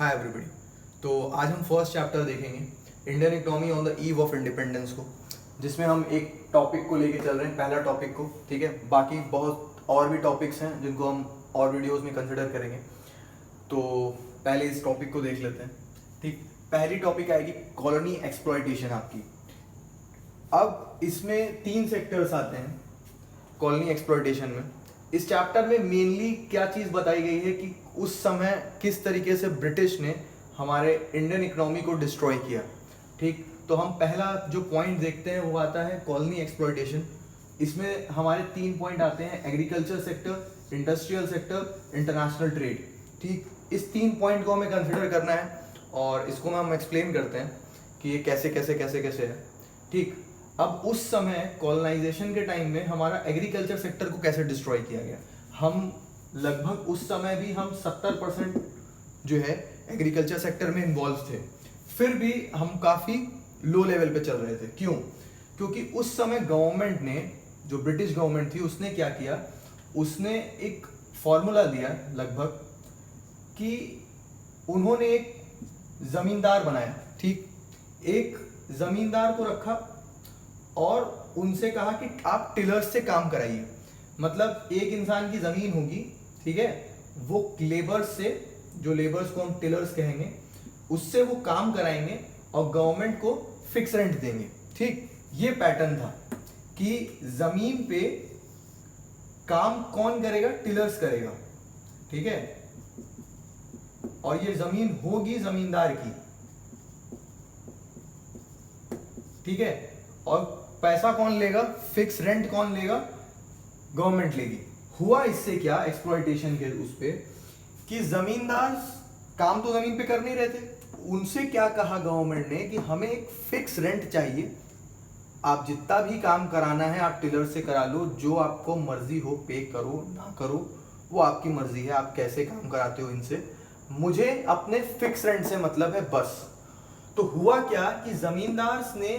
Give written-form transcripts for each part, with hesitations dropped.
Hi everybody. तो आज हम फर्स्ट चैप्टर देखेंगे Indian economy on the eve of independence को, जिसमें हम एक टॉपिक को लेके चल रहे हैं, पहला टॉपिक को। ठीक है, बाकी बहुत और भी टॉपिक्स हैं जिनको हम और वीडियोस में कंसिडर करेंगे। तो पहले इस टॉपिक को देख लेते हैं। ठीक, पहली टॉपिक आएगी कॉलोनी एक्सप्लॉयटेशन आपकी। अब इसमें 3 सेक्टर्स आते हैं कॉलोनी एक्सप्लॉयटेशन में। इस चैप्टर में मेनली क्या चीज़ बताई गई है कि उस समय किस तरीके से ब्रिटिश ने हमारे इंडियन इकोनॉमी को डिस्ट्रॉय किया। ठीक, तो हम पहला जो पॉइंट देखते हैं वो आता है कॉलोनी एक्सप्लॉयटेशन। इसमें हमारे 3 पॉइंट आते हैं, agriculture sector, industrial sector, international trade. ठीक, इस 3 पॉइंट को हमें कंसिडर करना है और इसको हम एक्सप्लेन करते हैं कि ये कैसे कैसे कैसे कैसे है। ठीक, अब उस समय कॉलोनाइजेशन के टाइम में हमारा एग्रीकल्चर सेक्टर को कैसे डिस्ट्रॉय किया गया। हम लगभग उस समय भी हम 70% जो है एग्रीकल्चर सेक्टर में इन्वॉल्व थे, फिर भी हम काफ़ी लो लेवल पे चल रहे थे। क्यों? क्योंकि उस समय गवर्नमेंट ने, जो ब्रिटिश गवर्नमेंट थी, उसने क्या किया, उसने एक फॉर्मूला दिया लगभग कि उन्होंने एक जमींदार बनाया। ठीक, एक जमींदार को रखा और उनसे कहा कि आप टिलर्स से काम कराइए। मतलब एक इंसान की जमीन होगी, ठीक है, वो लेबर्स से, जो लेबर्स को हम टिलर्स कहेंगे, उससे वो काम कराएंगे और गवर्नमेंट को फिक्स रेंट देंगे। ठीक, ये पैटर्न था कि जमीन पे काम कौन करेगा, टिलर्स करेगा। ठीक है, और ये जमीन होगी जमींदार की। ठीक है, और पैसा कौन लेगा, फिक्स रेंट कौन लेगा, गवर्नमेंट लेगी। हुआ इससे क्या, एक्सप्लॉयटेशन के उस पे, कि जमींदार काम तो जमीन पे कर नहीं रहे थे। उनसे क्या कहा गवर्नमेंट ने कि हमें एक फिक्स रेंट चाहिए, आप जितना भी काम कराना है आप टिलर से करा लो, जो आपको मर्जी हो पे करो ना करो, वो आपकी मर्जी है, आप कैसे काम कराते हो इनसे, मुझे अपने फिक्स रेंट से मतलब है बस। तो हुआ क्या कि जमींदार ने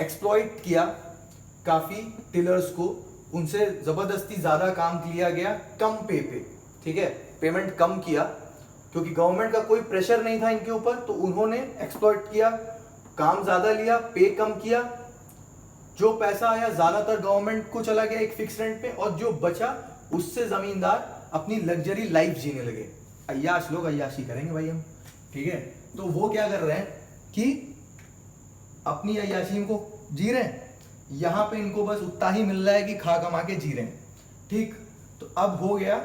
एक्सप्लॉइट किया काफी टिलर्स को, उनसे जबरदस्ती ज्यादा काम लिया गया कम पे। ठीक है, पेमेंट कम किया क्योंकि गवर्नमेंट का कोई प्रेशर नहीं था इनके ऊपर, तो उन्होंने एक्सप्लॉइट किया, काम ज्यादा लिया, पे कम किया। जो पैसा आया ज्यादातर गवर्नमेंट को चला गया एक फिक्स रेंट पे, और जो बचा उससे जमींदार अपनी लग्जरी लाइफ जीने लगे। अय्याश लोग अय्याशी करेंगे भाई हम। ठीक है, तो वो क्या कर रहे हैं कि अपनी अय्याशी को जी रहे हैं, यहां पे इनको बस उतना ही मिल रहा है कि खा कमा के जी रहे हैं। ठीक, तो अब हो गया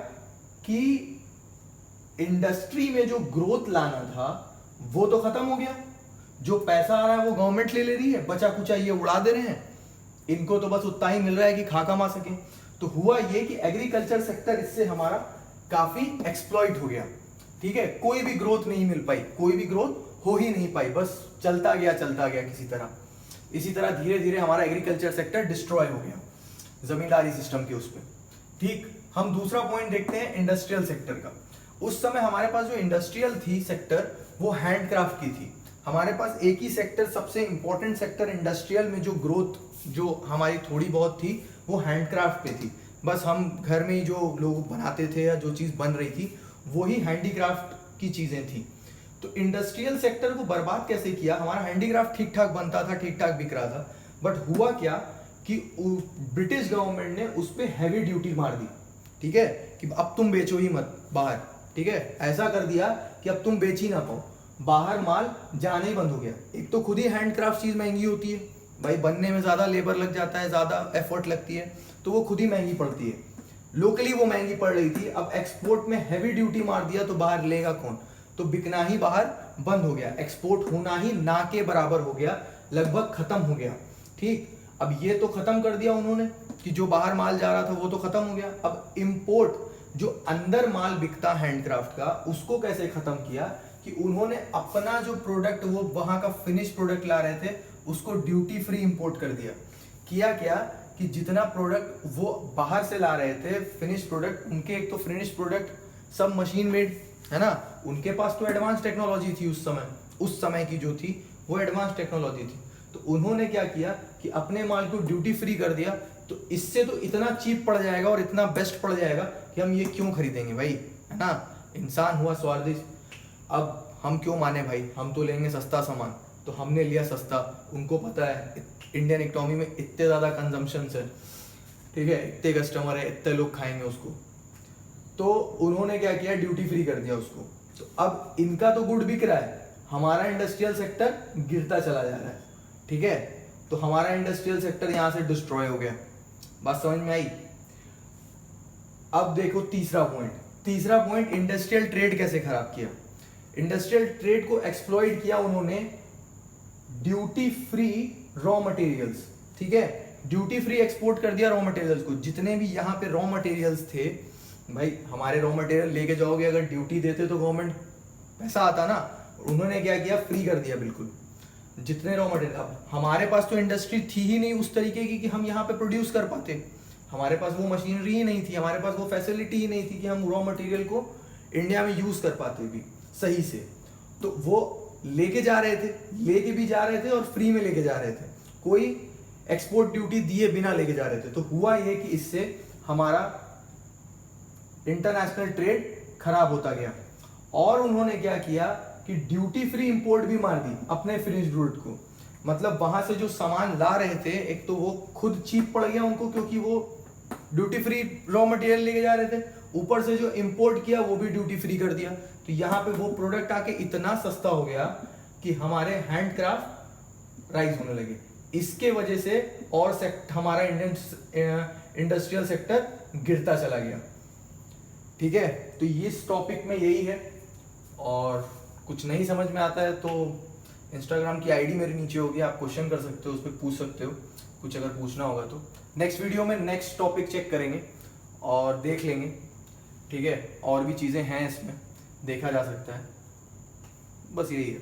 कि इंडस्ट्री में जो ग्रोथ लाना था वो तो खत्म हो गया, जो पैसा आ रहा है वो गवर्नमेंट ले रही है, बचा कुचा ये उड़ा दे रहे हैं, इनको तो बस उतना ही मिल रहा है कि खा कमा सके। तो हुआ ये कि एग्रीकल्चर सेक्टर इससे हमारा काफी एक्सप्लॉइट हो गया। ठीक है, कोई भी ग्रोथ नहीं मिल पाई, कोई भी ग्रोथ हो ही नहीं पाई, बस चलता गया किसी तरह। इसी तरह धीरे धीरे हमारा एग्रीकल्चर सेक्टर डिस्ट्रॉय हो गया जमींदारी सिस्टम के उस पे। ठीक, हम दूसरा पॉइंट देखते हैं इंडस्ट्रियल सेक्टर का। उस समय हमारे पास जो इंडस्ट्रियल थी सेक्टर, वो हैंडक्राफ्ट की थी। हमारे पास एक ही सेक्टर, सबसे इंपॉर्टेंट सेक्टर इंडस्ट्रियल में जो ग्रोथ जो हमारी थोड़ी बहुत थी वो हैंडक्राफ्ट पे थी। बस हम घर में ही जो लोग बनाते थे या जो चीज़ बन रही थी वही हैंडीक्राफ्ट की चीज़ें थी। तो इंडस्ट्रियल सेक्टर को बर्बाद कैसे किया, हमारा हैंडीक्राफ्ट ठीक ठाक बनता था, ठीक ठाक बिक रहा था, बट हुआ क्या कि ब्रिटिश गवर्नमेंट ने उस पर हैवी ड्यूटी मार दी। ठीक है, कि अब तुम बेचो ही मत बाहर। ठीक है, ऐसा कर दिया कि अब तुम बेच ही ना पाओ, बाहर माल जाना ही बंद हो गया। एक तो खुद ही हैंडक्राफ्ट चीज़ महंगी होती है भाई, बनने में ज़्यादा लेबर लग जाता है, ज़्यादा एफर्ट लगती है, तो वो खुद ही महंगी पड़ती है। लोकली वो महंगी पड़ रही थी, अब एक्सपोर्ट में हैवी ड्यूटी मार दिया तो बाहर लेगा कौन, तो बिकना ही बाहर बंद हो गया, एक्सपोर्ट होना ही ना के बराबर हो गया, लगभग खत्म हो गया। ठीक, अब ये तो खत्म कर दिया उन्होंने कि जो बाहर माल जा रहा था वो तो खत्म हो गया। अब इंपोर्ट, जो अंदर माल बिकता हैंडक्राफ्ट का, उसको कैसे खत्म किया कि उन्होंने अपना जो प्रोडक्ट, वो वहां का फिनिश प्रोडक्ट ला रहे थे, उसको ड्यूटी फ्री इंपोर्ट कर दिया। किया क्या कि जितना प्रोडक्ट वो बाहर से ला रहे थे फिनिश प्रोडक्ट, उनके एक तो फिनिश प्रोडक्ट सब मशीन मेड है ना, उनके पास तो एडवांस टेक्नोलॉजी थी उस समय की जो थी वो एडवांस टेक्नोलॉजी थी। तो उन्होंने क्या किया कि अपने माल को ड्यूटी फ्री कर दिया, तो इससे तो इतना चीप पड़ जाएगा और इतना बेस्ट पड़ जाएगा कि हम ये क्यों खरीदेंगे भाई, है ना। इंसान हुआ स्वार्थी, अब हम क्यों माने भाई, हम तो लेंगे सस्ता सामान, तो हमने लिया सस्ता। उनको पता है इंडियन इकोनॉमी में इतने ज़्यादा कंजम्पशन है, ठीक है, इतने कस्टमर है, इतने लोग खाएंगे उसको, तो उन्होंने क्या किया, ड्यूटी फ्री कर दिया उसको। तो अब इनका तो गुड बिक रहा है, हमारा इंडस्ट्रियल सेक्टर गिरता चला जा रहा है, ठीक है। तो हमारा इंडस्ट्रियल सेक्टर यहाँ से डिस्ट्रॉय हो गया। बात समझ में आई? अब देखो तीसरा पॉइंट, इंडस्ट्रियल ट्रेड कैसे खराब किया। इंडस्ट्रियल ट्रेड को एक्सप्लॉइट किया उन्होंने ड्यूटी फ्री रॉ मटेरियल्स, ठीक है, ड्यूटी फ्री एक्सपोर्ट कर दिया रॉ मटेरियल्स को। जितने भी यहाँ पे रॉ मटेरियल्स थे, भाई हमारे रॉ मटेरियल लेके जाओगे, अगर ड्यूटी देते तो गवर्नमेंट पैसा आता ना, उन्होंने क्या किया, फ्री कर दिया बिल्कुल जितने रॉ मटेरियल। अब हमारे पास तो इंडस्ट्री थी ही नहीं उस तरीके की कि हम यहाँ पे प्रोड्यूस कर पाते, हमारे पास वो मशीनरी ही नहीं थी, हमारे पास वो फैसिलिटी ही नहीं थी कि हम रॉ मटेरियल को इंडिया में यूज कर पाते भी सही से। तो वो लेके जा रहे थे, लेके भी जा रहे थे और फ्री में लेके जा रहे थे, कोई एक्सपोर्ट ड्यूटी दिए बिना लेके जा रहे थे। तो हुआ ये कि इससे हमारा इंटरनेशनल ट्रेड खराब होता गया। और उन्होंने क्या किया कि ड्यूटी फ्री इंपोर्ट भी मार दी अपने फिनिश्ड गुड को। मतलब वहां से जो सामान ला रहे थे, एक तो वो खुद चीप पड़ गया उनको क्योंकि वो ड्यूटी फ्री रॉ मटेरियल लेके जा रहे थे, ऊपर से जो इंपोर्ट किया वो भी ड्यूटी फ्री कर दिया। तो यहाँ पे वो प्रोडक्ट आके इतना सस्ता हो गया कि हमारे हैंडक्राफ्ट राइज होने लगे। इसके वजह से और हमारा इंडस्ट्रियल सेक्टर गिरता चला गया, ठीक है। तो ये इस टॉपिक में यही है, और कुछ नहीं समझ में आता है तो इंस्टाग्राम की आईडी मेरे नीचे होगी, आप क्वेश्चन कर सकते हो, उस पर पूछ सकते हो कुछ अगर पूछना होगा तो। नेक्स्ट वीडियो में नेक्स्ट टॉपिक चेक करेंगे और देख लेंगे, ठीक है। और भी चीज़ें हैं इसमें, देखा जा सकता है, बस यही है।